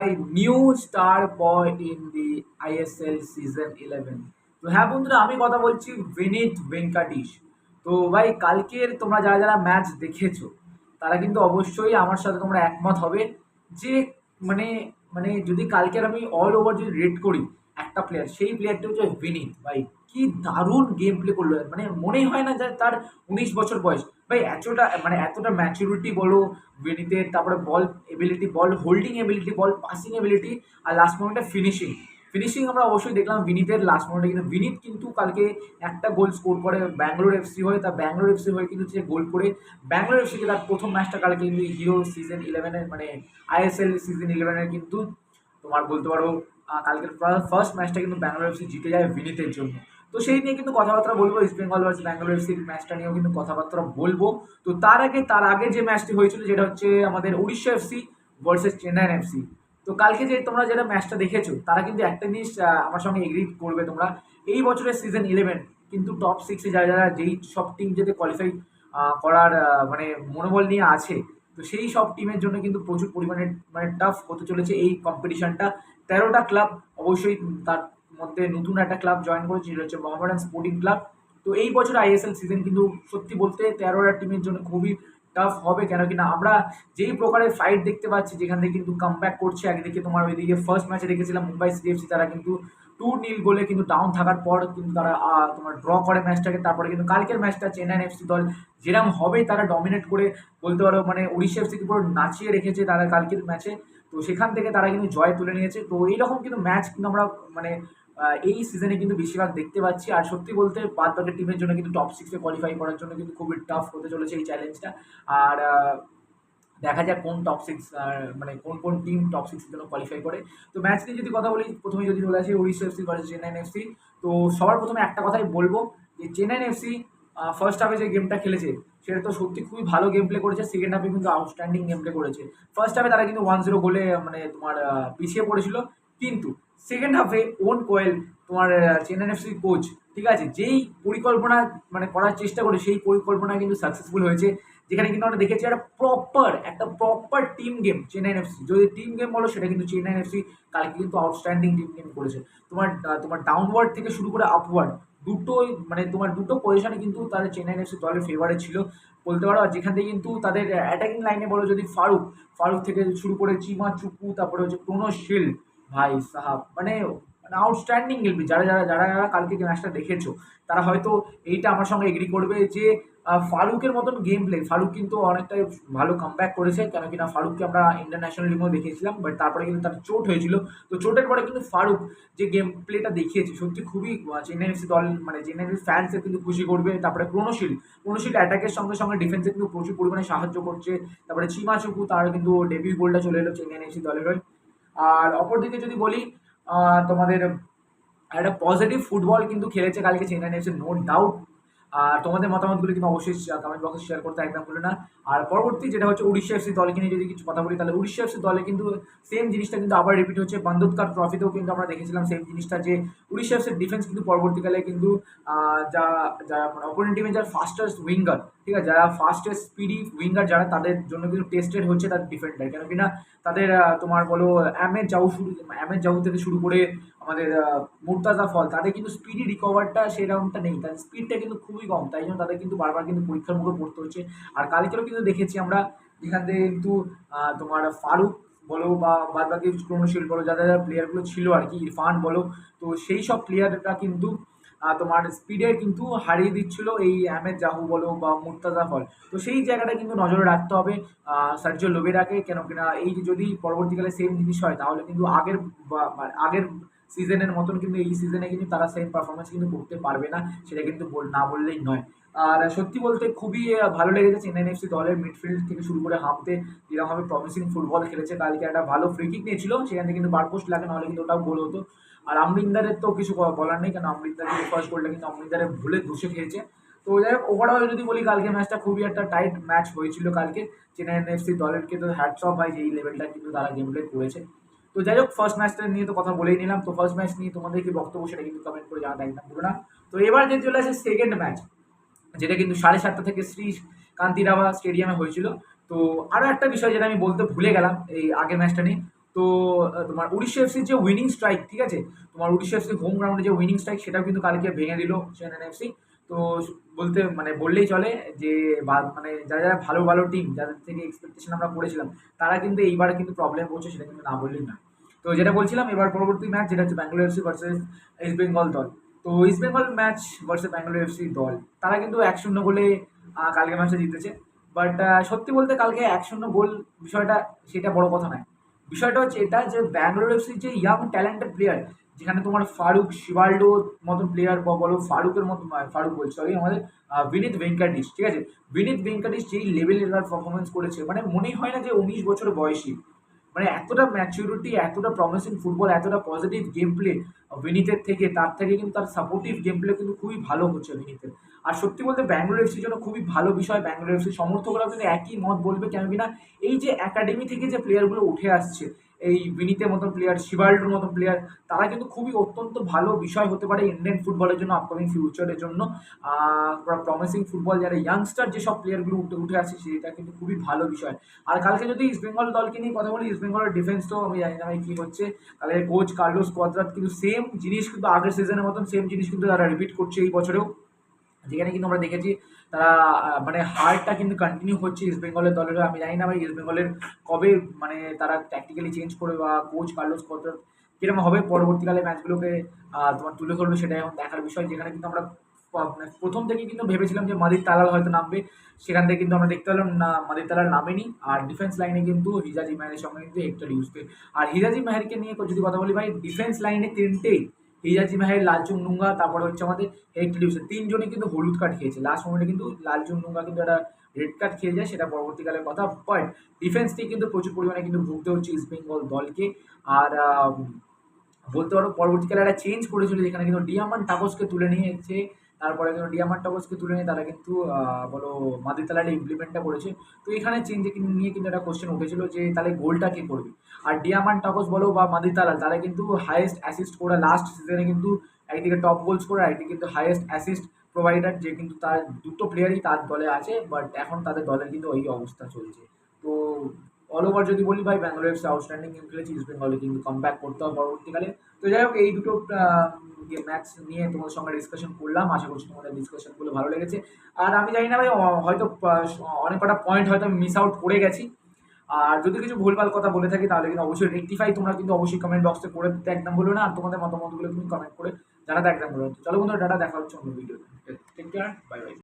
a new star boy in the ISL season 11। তো হ্যাঁ বন্ধুরা, আমি কথা বলছি বিনীত ভেঙ্কাটিশ। তো ভাই, কালকের তোমরা যারা যারা ম্যাচ দেখেছো তারা কিন্তু অবশ্যই আমার সাথে তোমরা একমত হবে যে মানে মানে যদি কালকের আমি অল ওভার যদি রেট করি একটা প্লেয়ার, সেই প্লেয়ারটা হচ্ছে বিনীত। ভাই, কি দারুণ গেম প্লে করলো! মানে মনেই হয় না যে তার 19 বছর বয়স। ভাই, এতটা ম্যাচুরিটি বলো বিনীতের, তারপরে বল এবিলিটি, বল হোল্ডিং এবিলিটি, বল পাসিং এবিলিটি, আর লাস্ট মোমেন্টে ফিনিশিং। ফিনিশিং আমরা অবশ্যই দেখলাম বিনীতের লাস্ট মোমেন্টে, কিন্তু বিনীত কিন্তু কালকে একটা গোল স্কোর করে ব্যাঙ্গালোর এফসি হয়ে। তার ব্যাঙ্গালোর এফসি হয়ে কিন্তু সে গোল করে ব্যাঙ্গালোর এফসিকে তার প্রথম ম্যাচটা কালকে কিন্তু হিরো সিজন 11-এর মানে আইএসএল সিজন 11-এর কিন্তু তোমার বলতে পারো কালকের ফার্স্ট ম্যাচটা কিন্তু ব্যাঙ্গালোর এফসি জিতে যায় বিনীতের জন্য। তো সেই নিয়ে কিন্তু কথাবার্তা বলবো, ইস্ট বেঙ্গল ভার্সেস ব্যাঙ্গালোর এফসির ম্যাচটা নিয়েও কিন্তু কথাবার্তা বলবো। তো তার আগে যে ম্যাচটি হয়েছিল, যেটা হচ্ছে আমাদের Orissa FC versus Chennaiyin FC. তো কালকে যে তোমরা যেটা ম্যাচটা দেখেছো তারা কিন্তু একটা জিনিস আমার সঙ্গে এগ্রি করবে তোমরা, এই বছরের সিজন 11 কিন্তু টপ সিক্সে যারা যারা যেই সব টিম যাতে কোয়ালিফাই করার মানে মনোবল নিয়ে আছে, তো সেই সব টিমের জন্য কিন্তু প্রচুর পরিমাণে মানে টাফ হতে চলেছে এই কম্পিটিশনটা। 13টা ক্লাব, অবশ্যই তার মধ্যে নতুন একটা ক্লাব জয়েন করেছে, যেটা হচ্ছে মোহামেডান স্পোর্টিং ক্লাব। তো এই বছর আইএসএল সিজন কিন্তু সত্যি বলতে 13টা টিমের জন্য খুবই টাফ হবে, কেন কিনা আমরা যেই প্রকারের ফাইট দেখতে পাচ্ছি, যেখান থেকে কিন্তু কামব্যাক করছে। একদিকে তোমার ওইদিকে ফার্স্ট ম্যাচে দেখেছিলাম মুম্বাই সিটিএফসি, তারা কিন্তু 2-0 গোলে কিন্তু ডাউন থাকার পর কিন্তু তারা তোমার ড্র করে ম্যাচটাকে। তারপরে কিন্তু কালকের ম্যাচটা চেন্নাইন এফসি দল যেরকম হবেই তারা ডমিনেট করে বলতে পারো, মানে উড়িষ্যা এফসিকে পুরো নাচিয়ে রেখেছে তারা কালকের ম্যাচে। তো সেখান থেকে তারা কিন্তু জয় তুলে নিয়েছে। তো এইরকম কিন্তু ম্যাচ কিন্তু আমরা মানে এই সিজনে কিন্তু বেশিরভাগ দেখতে পাচ্ছি। আর সত্যি বলতে বাদ বাকি টিমের জন্য কিন্তু টপ সিক্সে কোয়ালিফাই করার জন্য কিন্তু খুবই টাফ হতে চলেছে এই চ্যালেঞ্জটা। আর দেখা যাক কোন টপ সিক্স, মানে কোন কোন টিম টপ সিক্সের জন্য কোয়ালিফাই করে। তো ম্যাচ নিয়ে যদি কথা বলি, প্রথমে যদি চলে আসি Orissa FC versus Chennaiyin FC. তো সবার প্রথমে একটা কথাই বলবো যে চেন্নাইন এফসি ফার্স্ট হাফে যে গেমটা খেলেছে সেটা তো সত্যি খুবই ভালো গেম প্লে করেছে। সেকেন্ড হাফে কিন্তু আউটস্ট্যান্ডিং গেম প্লে করেছে। ফার্স্ট হাফে তারা কিন্তু 1-0 গোলে মানে তোমার পিছিয়ে পড়েছিল, কিন্তু সেকেন্ড হাফে ওন কোয়েল, তোমার চেন্নাইন এফসি কোচ, ঠিক আছে, যেই পরিকল্পনা মানে করার চেষ্টা করে সেই পরিকল্পনা কিন্তু সাকসেসফুল হয়েছে। যেখানে কিন্তু আমরা দেখেছি একটা proper team game Chennaiyin FC. যদি টিম গেম বলো, সেটা কিন্তু চেন্নাইন এফসি কালকে কিন্তু আউটস্ট্যান্ডিং টিম গেম করেছে। তোমার ডাউনওয়ার্ড থেকে শুরু করে আপওয়ার্ড দুটোই, মানে তোমার দুটো পজিশনে কিন্তু তাদের চেন্নাইন এফসি দলের ফেভারে ছিল বলতে পারো। আর যেখান থেকে কিন্তু তাদের অ্যাটাকিং লাইনে বলো, যদি ফারুক থেকে শুরু করে চিমা চুপু, তারপরে হচ্ছে প্রণশ শিল, ভাই সাহাব, মানে আউটস্ট্যান্ডিং গেম। যারা কালকে ম্যাচটা দেখেছো তারা হয়তো এইটা আমার সঙ্গে এগ্রি করবে যে ফারুকের মতন গেম প্লে, ফারুক কিন্তু অনেকটাই ভালো কামব্যাক করেছে। কেন কিনা ফারুককে আমরা ইন্টারন্যাশনাল টিমেও দেখেছিলাম, বাট তারপরে কিন্তু তার চোট হয়েছিল। তো চোটের পরে কিন্তু ফারুক যে গেম প্লেটা দেখিয়েছে সত্যি খুবই চেন্নাই এফসি দল মানে চেন্নাই এফসি ফ্যান্সের কিন্তু খুশি করবে। তারপরে প্রণশীল অ্যাটাকের সঙ্গে সঙ্গে ডিফেন্সে কিন্তু প্রচুর পরিমাণে সাহায্য করছে। তারপরে চিমা চুকু, তার কিন্তু ডেবিউ গোলটা চলে এলো চেন্নাই এফসি দলের হয়ে। আর অপরদিকে যদি বলি, তোমাদের একটা পজিটিভ ফুটবল কিন্তু খেলেছে কালকে চেন্নাই এফসি, নো ডাউট। আর তোমাদের মতামতগুলো কিন্তু অবশ্যই কমেন্ট বক্সে শেয়ার করতে একদম ভুলো না। আর পরবর্তী যেটা হচ্ছে উড়িষ্যা এফসি দলকে নিয়ে যদি কিছু কথা বলি, তাহলে উড়িষ্যা এফসি দলে কিন্তু সেম জিনিসটা কিন্তু আবার রিপিট হচ্ছে। বান্দোদকার ট্রফিতেও কিন্তু আমরা দেখেছিলাম সেম জিনিসটা, যে উড়িষ্যা এফসির ডিফেন্স কিন্তু পরবর্তীকালে কিন্তু যা যারা মানে অপোনেন্ট টিমে যারা ফাস্টেস্ট উইঙ্গার, ঠিক আছে, যারা ফাস্টেস্ট স্পিডি উইঙ্গার যারা, তাদের জন্য কিন্তু টেস্টেড হচ্ছে তার ডিফেন্ডার। কেন কিনা তাদের তোমার বলো আহমেদ জাউ থেকে শুরু করে আমাদের মুর্তাজা ফল, তাদের কিন্তু স্পিডি রিকভারটা সেই রাউন্ডটা নেই, তাদের স্পিডটা কিন্তু খুবই কম। তাই জন্য তাদের কিন্তু বারবার কিন্তু পরীক্ষার মুখে পড়তে হচ্ছে। আর কালকেরও কিন্তু দেখেছি আমরা, যেখান থেকে কিন্তু তোমার ফারুক বলো বা বাদ বাকি প্রণশীল বলো, যাদের যারা প্লেয়ারগুলো ছিল আর কি, ইরফান বলো, তো সেই সব প্লেয়াররা কিন্তু তোমার স্পিডে কিন্তু হারিয়ে দিচ্ছিল এই আহমেদ জাহু বলো বা মুর্তাজা ফল। তো সেই জায়গাটা কিন্তু নজরে রাখতে হবে সার্জিও লোবেরাকে। কেন কিনা এই যে যদি পরবর্তীকালে সেম জিনিস হয়, তাহলে কিন্তু আগের সিজনের মতন কিন্তু এই সিজনে কিন্তু তারা সেম পারফরমেন্স কিন্তু করতে পারবে না, সেটা কিন্তু না বললেই নয়। আর সত্যি বলতে খুবই ভালো লেগেছে চেন্নাই এফসি দলের মিডফিল্ড থেকে শুরু করে হামতে যেরকমভাবে প্রমিসিং ফুটবল খেলেছে। কালকে একটা ভালো ফ্রি কিক নিয়েছিল, সেখান থেকে কিন্তু বার পোস্ট লাগে, নাহলে কিন্তু ওটাও গোল হতো। আর আমরিন্দারের তো কিছু বলার নেই, কারণ আমরিন্দার কিন্তু ফার্স্ট গোলটা কিন্তু আমরিন্দারের ভুলে ধুসে খেয়েছে। তো যাই হোক, ওভারঅল যদি বলি কালকে ম্যাচটা খুবই একটা টাইট ম্যাচ হয়েছিল কালকে। চেন্নাই এফসি দলেরকে তো হ্যাটস অফ ভাই, যে এই লেভেলটা কিন্তু তারা গেম প্লে করেছে। তো যাই হোক, ফার্স্ট ম্যাচটা নিয়ে তো কথা বলেই নিলাম। তো ফার্স্ট ম্যাচ নিয়ে তোমাদের কি বক্তব্য সেটা কিন্তু কমেন্ট করে জানাতে একদম ভুলো না। তো এবার যে চলে আসে সেকেন্ড ম্যাচ, যেটা কিন্তু 7:30 থেকে শ্রী কান্তিরাভা স্টেডিয়ামে হয়েছিল। তো আরও একটা বিষয় যেটা আমি বলতে ভুলে গেলাম এই আগের ম্যাচটা নিয়ে, তো তোমার উড়িষ্যা এফসির যে উইনিং স্ট্রাইক, ঠিক আছে, তোমার উড়িষ্যা এফসি হোম গ্রাউন্ডে যে উইনিং স্ট্রাইক সেটাও কিন্তু কালকে ভেঙে দিল চেন্নাই এফসি। তো বলতে মানে বললেই চলে যে মানে যারা যারা ভালো ভালো টিম যাদের থেকে এক্সপেকটেশন আমরা করেছিলাম তারা কিন্তু এইবার কিন্তু প্রবলেম পড়ছে, সেটা কিন্তু না বললেই না। তো যেটা বলছিলাম, এবার পরবর্তী ম্যাচ যেটা হচ্ছে Bangalore FC versus east Bengal দল। তো east Bengal match versus Bangalore FC দল, তারা কিন্তু 1-0 গোলে কালকে ম্যাচটা জিতেছে। বাট সত্যি বলতে কালকে 1-0 গোল বিষয়টা সেটা বড় কথা নয়। বিষয়টা হচ্ছে এটা যে ব্যাঙ্গালোর এফসির যে ইয়াং ট্যালেন্টেড প্লেয়ার, যেখানে তোমার ফারুক শিবাল্ডোর মতন প্লেয়ার বলো, ফারুকের মতো ফারুক বলছি সরি, আমাদের বিনীত ভেঙ্কাটিস, ঠিক আছে, বিনীত ভেঙ্কাটিস যেই লেভেলের পারফরমেন্স করেছে, মানে মনেই হয় না যে 19 বছর বয়সী। মানে এতটা ম্যাচুরিটি, এতটা প্রমিসিং ফুটবল, এতটা পজিটিভ গেম প্লে বিনীতের থেকে, তার থেকে কিন্তু তার সাপোর্টিভ গেম প্লে কিন্তু খুবই ভালো হচ্ছে বিনীতের। আর সত্যি বলতে ব্যাঙ্গালোর এফসির জন্য খুবই ভালো বিষয়, ব্যাঙ্গালোর এফসির সমর্থকরা কিন্তু একই মত বলবে, কেন কিনা এই যে একাডেমি থেকে যে প্লেয়ারগুলো উঠে আসছে, এই বিনীতের মতন প্লেয়ার, শিবাল্ডোর মতন প্লেয়ার, তারা কিন্তু খুবই অত্যন্ত ভালো বিষয় হতে পারে ইন্ডিয়ান ফুটবলের জন্য, আপকামিং ফিউচারের জন্য। প্রমিসিং ফুটবল যারা ইয়াংস্টার যেসব প্লেয়ারগুলো উঠে উঠে আসছে সেটা কিন্তু খুবই ভালো বিষয়। আর কালকে যদি ইস্ট বেঙ্গল দলকে নিয়ে কথা বলি, ইস্ট বেঙ্গলের ডিফেন্স তো আমি জানি না ভাই কী হচ্ছে। কালকে কোচ কার্লোস কোয়াদ্রাত কিন্তু সেম জিনিস কিন্তু আগের সিজনের মতন সেম জিনিস কিন্তু তারা রিপিট করছে এই বছরেও, যেখানে কিন্তু আমরা দেখেছি তারা মানে হারটা কিন্তু কন্টিনিউ হচ্ছে ইস্ট বেঙ্গলের দলের। আমি জানি না ভাই ইস্ট বেঙ্গলের কবে মানে তারা ট্যাকটিক্যালি চেঞ্জ করবে বা কোচ কার্লোস কোয়াদ্রাত কিরকম হবে পরবর্তীকালে ম্যাচগুলোকে তোমার তুলে ধরবে, সেটা এখন দেখার বিষয়। যেখানে কিন্তু আমরা মানে প্রথম থেকে কিন্তু ভেবেছিলাম যে মাদির তালাল হয়তো নামবে, সেখান থেকে কিন্তু আমরা দেখতে পেলাম না মাদির তালাল নামেনি। আর ডিফেন্স লাইনে কিন্তু হিজাজি মাহেরের সঙ্গে কিন্তু একটা ইউজকে, আর হিজাজি মাহেরকে নিয়ে যদি কথা বলি ভাই, ডিফেন্স লাইনে তিনটেই হিজাজি মাহের, লালচুং নুঙ্গা, তারপরে হচ্ছে আমাদের হেক্টর ডিউসে, তিনজনই কিন্তু হলুদ কার্ড খেয়েছে লাস্ট মোমেন্টে। কিন্তু লালচুং নুঙ্গা কিন্তু একটা রেড কার্ড খেয়ে যায়, সেটা পরবর্তীকালের কথা। বাট ডিফেন্স থেকে কিন্তু প্রচুর পরিমাণে কিন্তু ভুগতে হচ্ছে ইস্ট বেঙ্গল দলকে। আর বলতে পারো পরবর্তীকালে একটা চেঞ্জ করেছিল, যেখানে কিন্তু ডিয়ামান টাকসকে তুলে নিয়েছে। তারপরে কিন্তু ডিয়ামান টাকসকে তুলে নিয়ে তারা কিন্তু বলো মাদিতালাটা ইমপ্লিমেন্টটা করেছে। তো এখানে চেঞ্জ নিয়ে কিন্তু একটা কোশ্চেন উঠেছিল যে তাহলে গোলটা কে করবে। আর ডিয়ামান টাকস বলো বা মাদিতালা, তারা কিন্তু হাইয়েস্ট অ্যাসিস্ট করে লাস্ট সিজনে, কিন্তু একদিকে টপ গোলস করে, একদিকে কিন্তু হাইয়েস্ট অ্যাসিস্ট প্রোভাইডার, যে কিন্তু তার দুটো প্লেয়ারই তার দলে আছে। বাট এখন তাদের দলের কিন্তু ওই অবস্থা চলছে। তো অল ওভার যদি বলি ভাই, ব্যাঙ্গালোর এফসি আউটস্ট্যান্ডিং গেম খেলেছে, ইস্ট বেঙ্গলে কিন্তু কামব্যাক করতে হবে পরবর্তীকালে। তো যাই হোক, এই দুটো ম্যাচ নিয়ে তোমাদের সঙ্গে ডিসকাশন করলাম, আশা করছি তোমাদের ডিসকাশনগুলো ভালো লেগেছে। আর আমি জানি না ভাই, হয়তো অনেক কটা পয়েন্ট হয়তো মিস আউট করে গেছি। আর যদি কিছু ভুলভাল কথা বলে থাকি তাহলে কিন্তু অবশ্যই রেক্টিফাই তোমরা কিন্তু অবশ্যই কমেন্ট বক্সে করে দিতে একদম ভুলো না। আর তোমাদের মতামতগুলো কিন্তু কমেন্ট করে জানাতে একদম ভুলো না। চলো বন্ধুরা, টাটা, দেখা হচ্ছে অন্য ভিডিওতে। Take care, bye by.